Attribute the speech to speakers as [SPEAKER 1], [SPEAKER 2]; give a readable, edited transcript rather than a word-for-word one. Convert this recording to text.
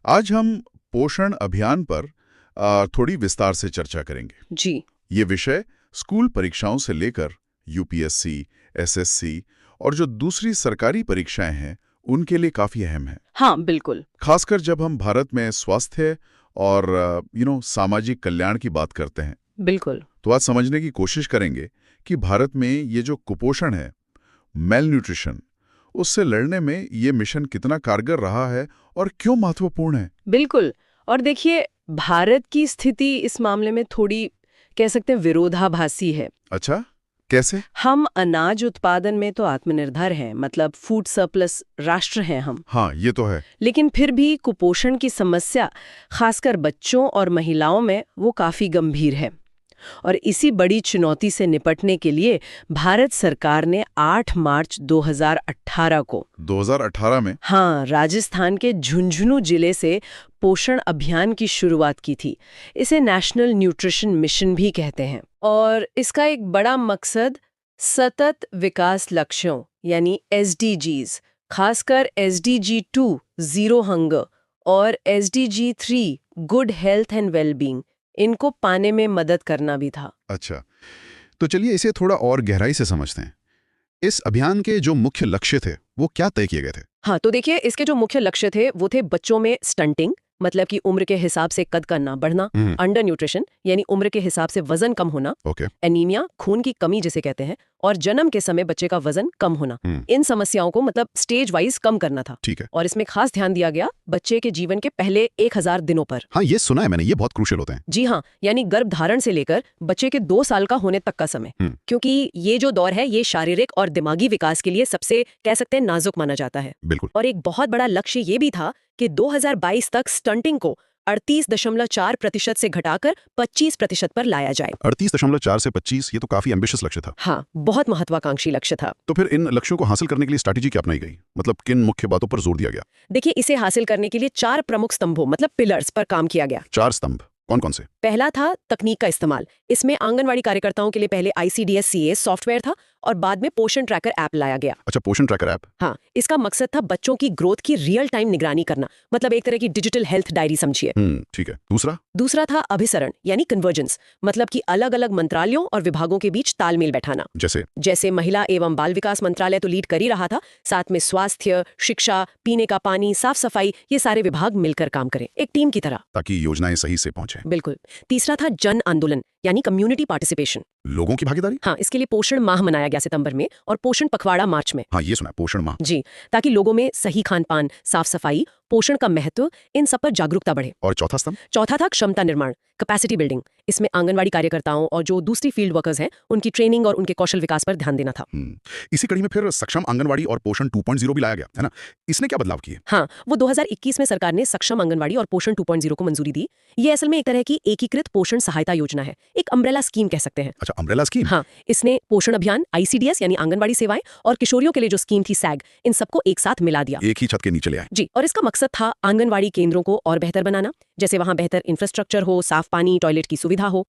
[SPEAKER 1] आज हम पोषण अभियान पर थोड़ी विस्तार से चर्चा करेंगे।
[SPEAKER 2] जी।
[SPEAKER 1] ये विषय स्कूल परीक्षाओं से लेकर यूपीएससी, एसएससी और जो दूसरी सरकारी परीक्षाएं हैं, उनके लिए काफी अहम है।
[SPEAKER 2] हाँ, बिल्कुल।
[SPEAKER 1] खासकर जब हम भारत में स्वास्थ्य और सामाजिक कल्याण की बात करते हैं,
[SPEAKER 2] बिल्कुल।
[SPEAKER 1] तो आज समझने की कोशिश करेंगे कि भारत में ये जो कुपोषण है, मेल न्यूट्रिशन, उससे लड़ने में ये मिशन कितना कारगर रहा है और क्यों महत्वपूर्ण है।
[SPEAKER 2] बिल्कुल। और देखिए, भारत की स्थिति इस मामले में थोड़ी कह सकते हैं विरोधाभासी है।
[SPEAKER 1] अच्छा, कैसे?
[SPEAKER 2] हम अनाज उत्पादन में तो आत्मनिर्भर हैं, मतलब फूड सरप्लस राष्ट्र हैं हम।
[SPEAKER 1] हाँ, ये तो है।
[SPEAKER 2] लेकिन फिर भी कुपोषण की समस्या खासकर बच्चों और महिलाओं में वो काफी गंभीर है। और इसी बड़ी चुनौती से निपटने के लिए भारत सरकार ने 8 मार्च 2018 को
[SPEAKER 1] 2018 में
[SPEAKER 2] राजस्थान के झुंझुनू जिले से पोषण अभियान की शुरुआत की थी। इसे नेशनल न्यूट्रिशन मिशन भी कहते हैं। और इसका एक बड़ा मकसद सतत विकास लक्ष्यों यानी SDGs, खासकर SDG 2 जीरो हंगर और SDG 3 good health and wellbeing, इनको पाने में मदद करना भी था।
[SPEAKER 3] अच्छा, तो चलिए इसे थोड़ा और गहराई से समझते हैं। इस अभियान के जो मुख्य लक्ष्य थे वो क्या तय किए गए थे?
[SPEAKER 2] हाँ, तो देखिए, इसके जो मुख्य लक्ष्य थे वो थे बच्चों में स्टंटिंग, मतलब कि उम्र के हिसाब से कद का ना बढ़ना, अंडर न्यूट्रिशन यानी उम्र के हिसाब से वजन कम होना, एनीमिया खून की कमी जिसे कहते हैं, और जन्म के समय बच्चे का वजन कम होना। इन समस्याओं को मतलब स्टेज वाइज कम करना था।
[SPEAKER 3] ठीक है।
[SPEAKER 2] और इसमें खास ध्यान दिया गया बच्चे के जीवन के पहले 1000 दिनों पर।
[SPEAKER 3] हाँ, ये सुना है मैंने, ये बहुत क्रूशियल होते हैं।
[SPEAKER 2] जी हाँ, यानी गर्भ धारण से लेकर बच्चे के 2 साल का होने तक का समय, क्योंकि ये जो दौर है ये शारीरिक और दिमागी विकास के लिए सबसे कह सकते हैं नाजुक माना जाता है।
[SPEAKER 3] बिल्कुल।
[SPEAKER 2] और एक बहुत बड़ा लक्ष्य ये भी था कि 2022 तक स्टंटिंग को 38.4% से घटाकर 25% पर लाया जाए।
[SPEAKER 3] 38.4 से 25, ये तो काफी एम्बिशियस लक्ष्य था।
[SPEAKER 2] हाँ, बहुत महत्वाकांक्षी लक्ष्य था।
[SPEAKER 3] तो फिर इन लक्ष्यों को हासिल करने के लिए स्ट्रैटेजी क्या अपनाई गई? मतलब किन मुख्य बातों पर जोर दिया गया?
[SPEAKER 2] देखिए, इसे हासिल करने के लिए 4 प्रमुख स्तंभों मतलब पिलर्स पर काम किया गया।
[SPEAKER 3] 4 स्तंभ कौन कौन से?
[SPEAKER 2] पहला था तकनीक का इस्तेमाल। इसमें आंगनवाड़ी कार्यकर्ताओं के लिए पहले ICDS-CA सॉफ्टवेयर था और बाद में पोषण ट्रैकर ऐप लाया गया।
[SPEAKER 3] अच्छा, पोषण ट्रैकर ऐप।
[SPEAKER 2] हाँ, इसका मकसद था बच्चों की ग्रोथ की रियल टाइम निगरानी करना, मतलब एक तरह की डिजिटल हेल्थ डायरी समझिए।
[SPEAKER 3] ठीक है। दूसरा
[SPEAKER 2] था अभिसरण यानी कन्वर्जेंस, मतलब कि अलग अलग मंत्रालयों और विभागों के बीच तालमेल बैठाना। जैसे महिला एवं बाल विकास मंत्रालय तो लीड कर ही रहा था, साथ में स्वास्थ्य, शिक्षा, पीने का पानी, साफ सफाई, ये सारे विभाग मिलकर काम करें एक टीम की तरह,
[SPEAKER 3] ताकि योजनाएं सही से पहुंचे।
[SPEAKER 2] बिल्कुल। तीसरा था जन आंदोलन यानी कम्युनिटी पार्टिसिपेशन,
[SPEAKER 3] लोगों की भागीदारी।
[SPEAKER 2] हाँ, इसके लिए पोषण माह मनाया गया सितंबर में और पोषण पखवाड़ा मार्च में।
[SPEAKER 3] हाँ, ये सुना, पोषण माह।
[SPEAKER 2] जी, ताकि लोगों में सही खान पान, साफ सफाई, पोषण का महत्व, इन सब पर जागरूकता बढ़े।
[SPEAKER 3] और चौथा स्तंभ?
[SPEAKER 2] चौथा था क्षमता निर्माण, कैपेसिटी बिल्डिंग। इसमें आंगनवाड़ी कार्यकर्ताओं और जो दूसरी फील्ड वर्कर्स हैं उनकी ट्रेनिंग और उनके कौशल विकास पर ध्यान देना था।
[SPEAKER 3] इसी कड़ी में फिर सक्षम आंगनवाड़ी और पोषण 2.0 भी लाया गया, है ना? इसने क्या बदलाव किए?
[SPEAKER 2] हाँ, वो 2021 में सरकार ने सक्षम आंगनवाड़ी और पोषण 2.0 को मंजूरी दी। ये असल में एक तरह की एकीकृत पोषण सहायता योजना है, एक अम्ब्रेला स्कीम कह सकते हैं।
[SPEAKER 3] अच्छा, अम्ब्रेला स्कीम।
[SPEAKER 2] हाँ, इसने पोषण अभियान, ICDS यानी आंगनवाड़ी सेवाएं और किशोरियों के लिए जो स्कीम थी SAG, इन सबको एक साथ मिला दिया।
[SPEAKER 3] एक ही छत के नीचे ले आए।
[SPEAKER 2] जी, और इसका मकसद था आंगनवाड़ी केंद्रों को और बेहतर बनाना, जैसे वहां बेहतर इंफ्रास्ट्रक्चर हो, साफ पानी, टॉयलेट की सुविधा हो।